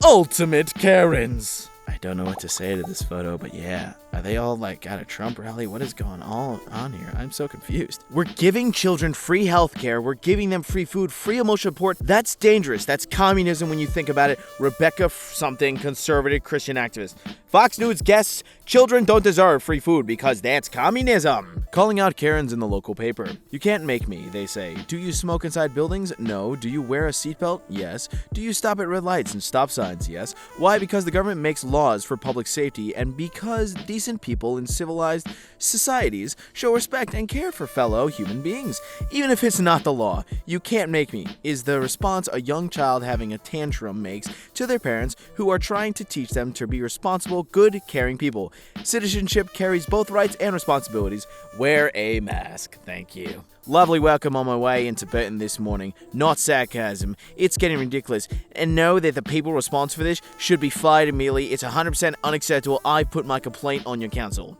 ultimate Karens. I don't know what to say to this photo, but yeah. Are they all like at a Trump rally? What is going on here? I'm so confused. We're giving children free healthcare. We're giving them free food, free emotional support. That's dangerous. That's communism when you think about it. Rebecca something, conservative Christian activist. Fox News guests, children don't deserve free food because that's communism. Calling out Karens in the local paper. You can't make me, they say. Do you smoke inside buildings? No. Do you wear a seatbelt? Yes. Do you stop at red lights and stop signs? Yes. Why? Because the government makes laws for public safety and because decent people in civilized societies show respect and care for fellow human beings. Even if it's not the law, you can't make me, is the response a young child having a tantrum makes to their parents who are trying to teach them to be responsible, good, caring people. Citizenship carries both rights and responsibilities. Wear a mask. Thank you. Lovely welcome on my way into Burton this morning. Not sarcasm. It's getting ridiculous. And know that the people responsible for this should be fired immediately. It's 100% unacceptable. I put my complaint on your council.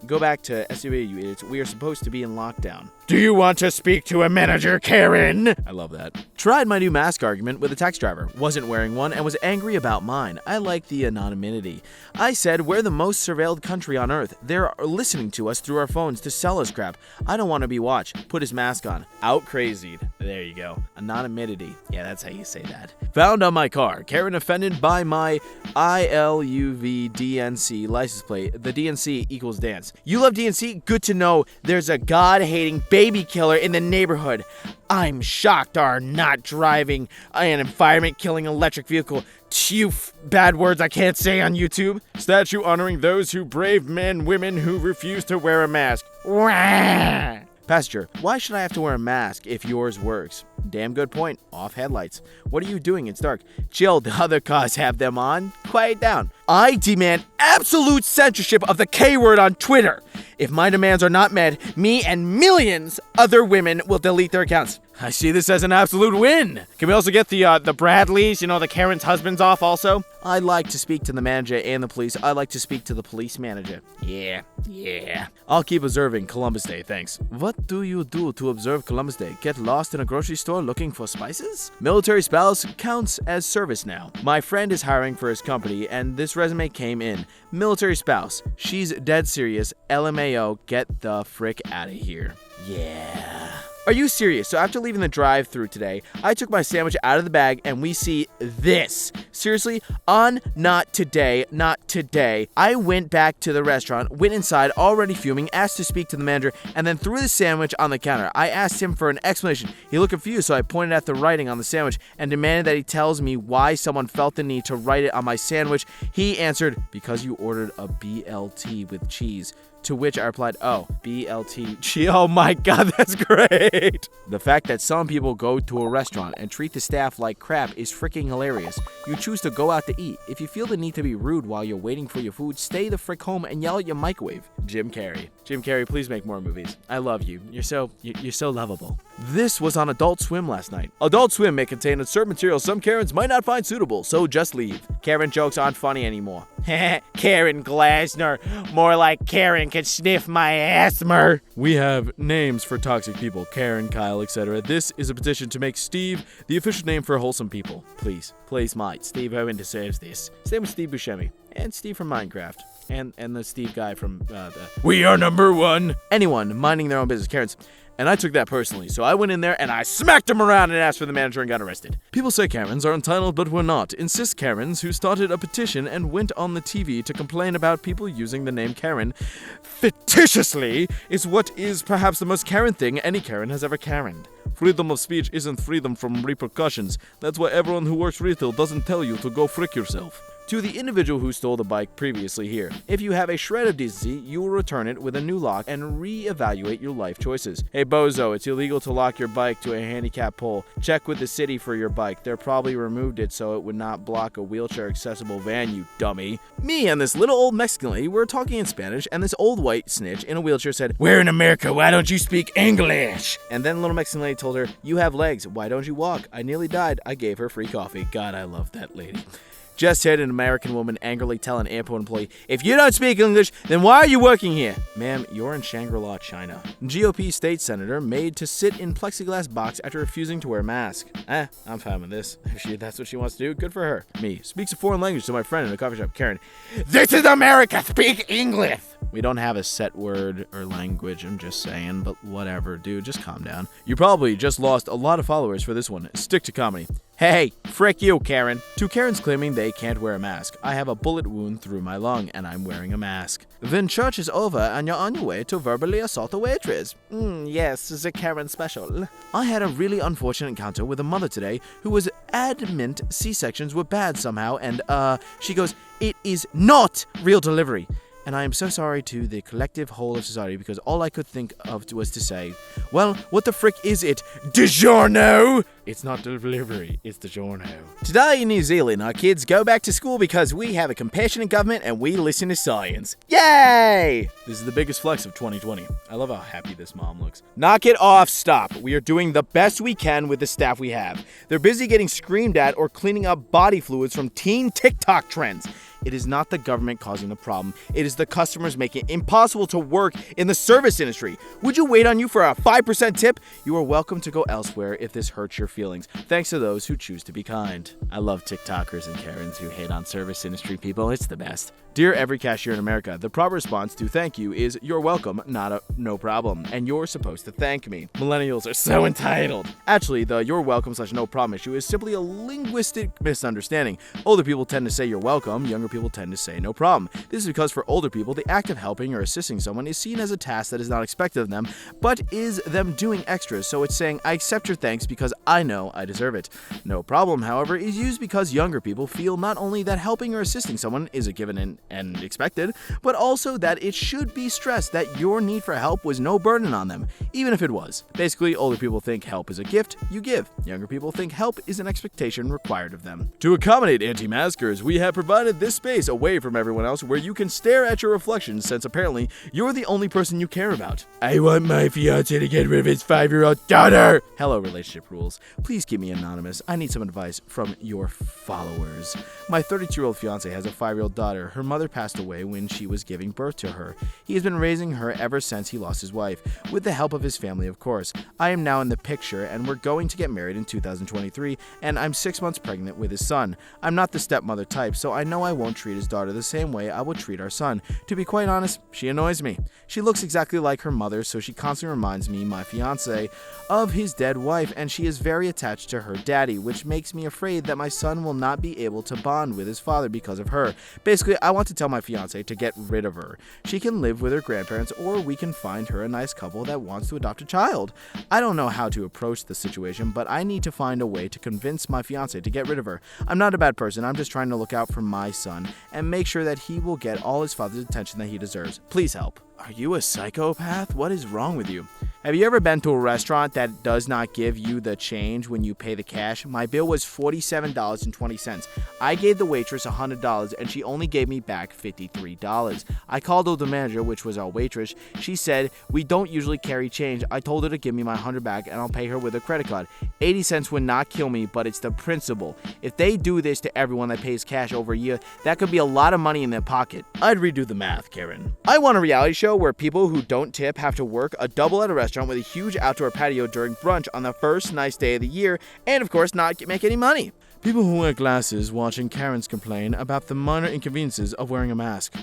Go back to SUV, you idiots. We are supposed to be in lockdown. Do you want to speak to a manager, Karen? I love that. Tried my new mask argument with a taxi driver. Wasn't wearing one and was angry about mine. I like the anonymity. I said, we're the most surveilled country on earth. They're listening to us through our phones to sell us crap. I don't want to be watched. Put his mask on. Out crazied. There you go. Anonymity. Yeah, that's how you say that. Found on my car. Karen offended by my ILUV DNC license plate. The DNC equals dance. You love DNC? Good to know there's a God-hating baby killer in the neighborhood. I'm shocked are not driving an environment-killing electric vehicle. Bad words I can't say on YouTube. Statue honoring those who brave men, women who refuse to wear a mask. Wah! Passenger, why should I have to wear a mask if yours works? Damn good point. Off headlights. What are you doing? It's dark. Chill, the other cars have them on. Quiet down. I demand absolute censorship of the K-word on Twitter. If my demands are not met, me and millions other women will delete their accounts. I see this as an absolute win. Can we also get the Bradleys, the Karen's husbands off also? I'd like to speak to the manager and the police. I'd like to speak to the police manager. Yeah. I'll keep observing Columbus Day, thanks. What do you do to observe Columbus Day? Get lost in a grocery store looking for spices? Military spouse counts as service now. My friend is hiring for his company, and this resume came in. Military spouse. She's dead serious. LMAO, get the frick out of here. Yeah. Are you serious? So after leaving the drive-thru today, I took my sandwich out of the bag and we see this. Seriously? Not today. I went back to the restaurant, went inside, already fuming, asked to speak to the manager, and then threw the sandwich on the counter. I asked him for an explanation. He looked confused, so I pointed at the writing on the sandwich and demanded that he tells me why someone felt the need to write it on my sandwich. He answered, because you ordered a BLT with cheese. To which I replied, oh, BLT. Oh my god, that's great. The fact that some people go to a restaurant and treat the staff like crap is freaking hilarious. You choose to go out to eat. If you feel the need to be rude while you're waiting for your food, stay the frick home and yell at your microwave. Jim Carrey. Jim Carrey, please make more movies. I love you. You're so lovable. This was on Adult Swim last night. Adult Swim may contain certain material some Karens might not find suitable, so just leave. Karen jokes aren't funny anymore. Karen Glasner. More like Karen can sniff my asthma. We have names for toxic people. Karen, Kyle, etc. This is a petition to make Steve the official name for wholesome people. Please, might. Steve Irwin deserves this. Same with Steve Buscemi. And Steve from Minecraft. And the Steve guy from We Are Number One. Anyone minding their own business. Karens. And I took that personally, so I went in there and I smacked him around and asked for the manager and got arrested. People say Karens are entitled, but we're not. Insist Karens, who started a petition and went on the TV to complain about people using the name Karen fictitiously, is what is perhaps the most Karen thing any Karen has ever Karened. Freedom of speech isn't freedom from repercussions. That's why everyone who works retail doesn't tell you to go frick yourself. To the individual who stole the bike previously here, if you have a shred of decency, you will return it with a new lock and re-evaluate your life choices. Hey bozo, it's illegal to lock your bike to a handicap pole. Check with the city for your bike. They probably removed it so it would not block a wheelchair-accessible van, you dummy. Me and this little old Mexican lady were talking in Spanish, and this old white snitch in a wheelchair said, "We're in America, why don't you speak English?" And then little Mexican lady told her, "You have legs, why don't you walk?" I nearly died. I gave her free coffee. God, I love that lady. Just heard an American woman angrily tell an airport employee, "If you don't speak English, then why are you working here?" Ma'am, you're in Shangri-La, China. GOP state senator made to sit in plexiglass box after refusing to wear a mask. I'm fine with this. If that's what she wants to do, good for her. Me, speaks a foreign language to my friend in a coffee shop, Karen. "This is America, speak English!" We don't have a set word or language, I'm just saying, but whatever, dude, just calm down. You probably just lost a lot of followers for this one. Stick to comedy. Hey, frick you, Karen. Two Karens claiming they can't wear a mask. I have a bullet wound through my lung, and I'm wearing a mask. Then church is over, and you're on your way to verbally assault a waitress. Yes, it's a Karen special. I had a really unfortunate encounter with a mother today who was adamant C-sections were bad somehow, and, she goes, "It is not real delivery." And I am so sorry to the collective whole of society because all I could think of was to say, well, what the frick is it? DiGiorno? It's not delivery, it's DiGiorno. Today in New Zealand, our kids go back to school because we have a compassionate government and we listen to science. Yay! This is the biggest flex of 2020. I love how happy this mom looks. Knock it off, stop. We are doing the best we can with the staff we have. They're busy getting screamed at or cleaning up body fluids from teen TikTok trends. It is not the government causing the problem. It is the customers making it impossible to work in the service industry. Would you wait on you for a 5% tip? You are welcome to go elsewhere if this hurts your feelings. Thanks to those who choose to be kind. I love TikTokers and Karens who hate on service industry people. It's the best. Dear every cashier in America, the proper response to thank you is "you're welcome," not a "no problem," and you're supposed to thank me. Millennials are so entitled. Actually, the "you're welcome" / "no problem" issue is simply a linguistic misunderstanding. Older people tend to say "you're welcome," younger people tend to say "no problem." This is because for older people, the act of helping or assisting someone is seen as a task that is not expected of them, but is them doing extras, so it's saying "I accept your thanks because I know I deserve it." "No problem," however, is used because younger people feel not only that helping or assisting someone is a given and expected, but also that it should be stressed that your need for help was no burden on them, even if it was. Basically, older people think help is a gift you give. Younger people think help is an expectation required of them. To accommodate anti-maskers, we have provided this space away from everyone else where you can stare at your reflection since apparently you're the only person you care about. I want my fiancé to get rid of his 5-year-old daughter! Hello, relationship rules. Please keep me anonymous. I need some advice from your followers. My 32-year-old fiancé has a 5-year-old daughter. Her mother passed away when she was giving birth to her. He has been raising her ever since he lost his wife, with the help of his family, of course. I am now in the picture, and we're going to get married in 2023, and I'm 6 months pregnant with his son. I'm not the stepmother type, so I know I won't treat his daughter the same way I would treat our son. To be quite honest, she annoys me. She looks exactly like her mother, so she constantly reminds me, my fiancé, of his dead wife, and she is very attached to her daddy, which makes me afraid that my son will not be able to bond with his father because of her. Basically, I want to tell my fiancé to get rid of her. She can live with her grandparents, or we can find her a nice couple that wants to adopt a child. I don't know how to approach the situation, but I need to find a way to convince my fiancé to get rid of her. I'm not a bad person, I'm just trying to look out for my son and make sure that he will get all his father's attention that he deserves. Please help. Are you a psychopath? What is wrong with you? Have you ever been to a restaurant that does not give you the change when you pay the cash? My bill was $47.20. I gave the waitress $100 and she only gave me back $53. I called the manager, which was our waitress. She said, "We don't usually carry change." I told her to give me my $100 back and I'll pay her with a credit card. 80 cents would not kill me, but it's the principle. If they do this to everyone that pays cash over a year, that could be a lot of money in their pocket. I'd redo the math, Karen. I want a reality show where people who don't tip have to work a double at a restaurant with a huge outdoor patio during brunch on the first nice day of the year, and of course not make any money. People who wear glasses watching Karens complain about the minor inconveniences of wearing a mask.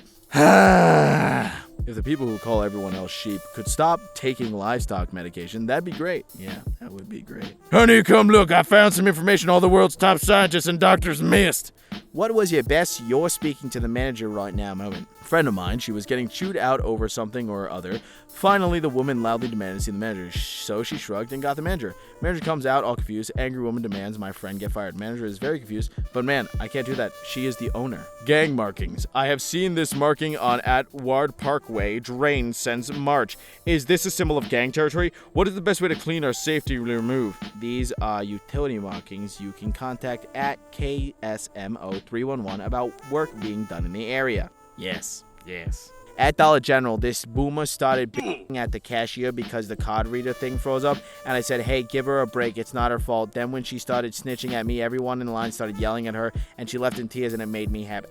If the people who call everyone else sheep could stop taking livestock medication, that'd be great. Yeah, that would be great. Honey, come look, I found some information all the world's top scientists and doctors missed. What was your best "you're speaking to the manager right now" moment? A friend of mine, she was getting chewed out over something or other. Finally, the woman loudly demanded to see the manager, so she shrugged and got the manager. Manager comes out all confused. Angry woman demands my friend get fired. Manager is very confused, but man, I can't do that. She is the owner. Gang markings. I have seen this marking on at Ward Parkway drain since March. Is this a symbol of gang territory? What is the best way to clean or safety remove? These are utility markings. You can contact at KSMO 311 about work being done in the area. Yes. At Dollar General, this boomer started bitching at the cashier because the card reader thing froze up, and I said, hey, give her a break, it's not her fault. Then when she started snitching at me, everyone in the line started yelling at her, and she left in tears, and it made me happy.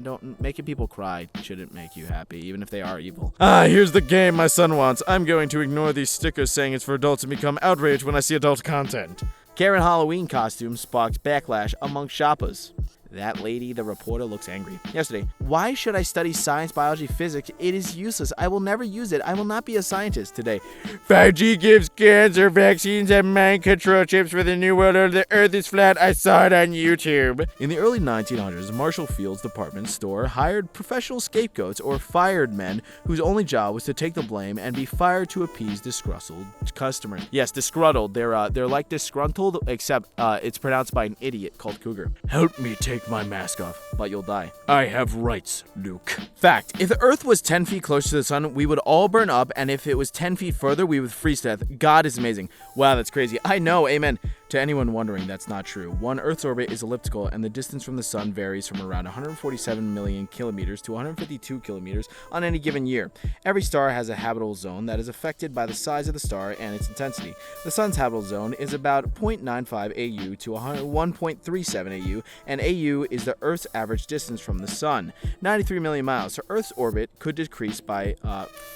Don't making people cry shouldn't make you happy, even if they are evil. Here's the game my son wants. I'm going to ignore these stickers saying it's for adults and become outraged when I see adult content. Karen Halloween costume sparked backlash among shoppers. That lady, the reporter, looks angry. Yesterday, why should I study science, biology, physics? It is useless. I will never use it. I will not be a scientist. Today, 5G gives cancer vaccines and mind control chips for the new world order. The earth is flat. I saw it on YouTube. In the early 1900s, Marshall Field's department store hired professional scapegoats or fired men whose only job was to take the blame and be fired to appease disgruntled customers. Yes, disgruntled. They're like disgruntled, except it's pronounced by an idiot called Cougar. Help me take my mask off, but you'll die. I have rights, Luke. Fact, if the Earth was 10 feet closer to the sun, we would all burn up, and if it was 10 feet further, we would freeze to death. God is amazing. Wow, that's crazy. I know, amen. To anyone wondering, that's not true. One Earth's orbit is elliptical, and the distance from the sun varies from around 147 million kilometers to 152 kilometers on any given year. Every star has a habitable zone that is affected by the size of the star and its intensity. The sun's habitable zone is about 0.95 AU to 1.37 AU, and AU is the Earth's average distance from the sun, 93 million miles. So Earth's orbit could decrease by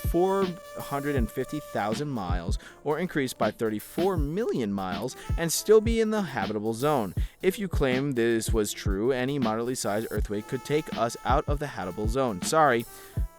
450,000 miles or increase by 34 million miles and still be in the habitable zone. If you claim this was true, any moderately sized earthquake could take us out of the habitable zone. Sorry.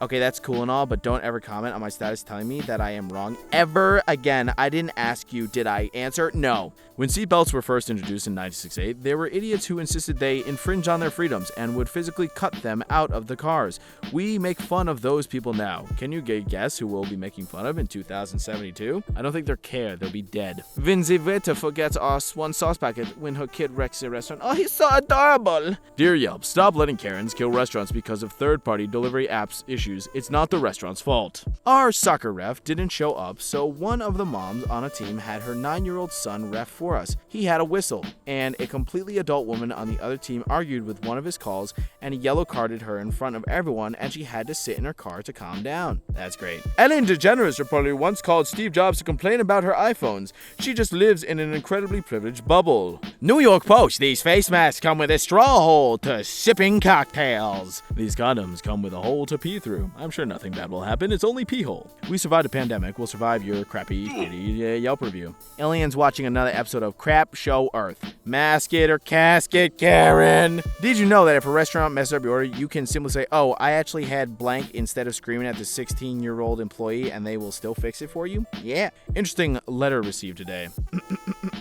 Okay, that's cool and all, but don't ever comment on my status telling me that I am wrong ever again. I didn't ask you, did I answer? No. When seatbelts were first introduced in 1968, there were idiots who insisted they infringe on their freedoms and would physically cut them out of the cars. We make fun of those people now. Can you guess who we'll be making fun of in 2072? I don't think they'll care. They'll be dead. Vinziveta forgets us one sauce packet when her kid wrecks a restaurant. Oh, he's so adorable. Dear Yelp, stop letting Karens kill restaurants because of third-party delivery apps issues. It's not the restaurant's fault. Our soccer ref didn't show up, so one of the moms on a team had her 9-year-old son ref for us. He had a whistle, and a completely adult woman on the other team argued with one of his calls, and he yellow carded her in front of everyone, and she had to sit in her car to calm down. That's great. Ellen DeGeneres reportedly once called Steve Jobs to complain about her iPhones. She just lives in an incredibly privileged bubble. New York Post, these face masks come with a straw hole to sipping cocktails. These condoms come with a hole to pee through. I'm sure nothing bad will happen. It's only pee hole. We survived a pandemic. We'll survive your crappy, shitty Yelp review. Aliens watching another episode of Crap Show Earth. Mask it or casket, Karen. Did you know that if a restaurant messes up your order, you can simply say, oh, I actually had blank instead of screaming at the 16-year-old employee, and they will still fix it for you? Yeah. Interesting letter received today.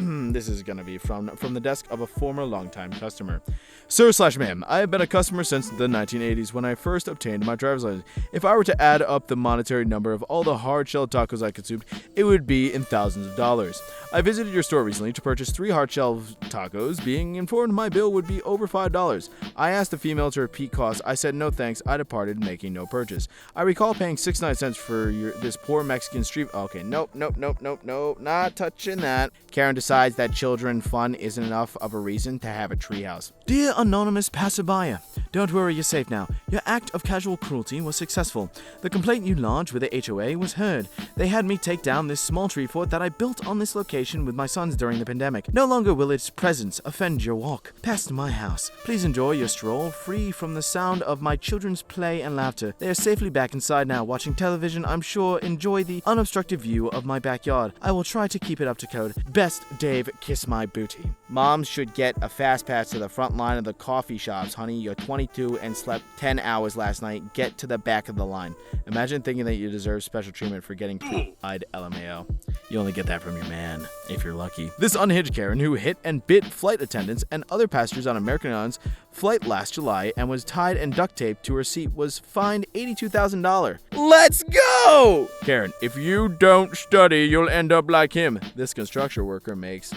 This is going to be from the desk of a former longtime customer. Sir/ma'am, I have been a customer since the 1980s when I first obtained my driver's license. If I were to add up the monetary number of all the hard-shelled tacos I consumed, it would be in thousands of dollars. I visited your store recently to purchase 3 hard-shelled tacos, being informed my bill would be over $5. I asked the female to repeat costs. I said no thanks. I departed, making no purchase. I recall paying 69 cents for this poor Mexican street. Okay, nope, not touching that. Karen decides that children fun isn't enough of a reason to have a treehouse. Dear anonymous passerby, don't worry, you're safe now. Your act of casual cruelty was successful. The complaint you lodged with the HOA was heard. They had me take down this small tree fort that I built on this location with my sons during the pandemic. No longer will its presence offend your walk past my house. Please enjoy your stroll, free from the sound of my children's play and laughter. They are safely back inside now, watching television. I'm sure enjoy the unobstructed view of my backyard. I will try to keep it up to code. Best, Dave, kiss my booty. Moms should get a fast pass to the front line of the coffee shops, honey. You're 22 and slept 10 hours last night. Get to the back of the line. Imagine thinking that you deserve special treatment for getting eyed LMAO. You only get that from your man, if you're lucky. This unhinged Karen who hit and bit flight attendants and other passengers on American Airlines flight last July and was tied and duct taped to her seat was fined $82,000. Let's go! Karen, if you don't study, you'll end up like him. This construction worker makes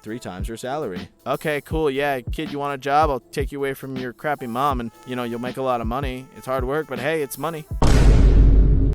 3 times her salary. Okay, cool. Yeah, kid, you want a job? I'll take you away from your crappy mom and, you'll make a lot of money. It's hard work, but hey, it's money.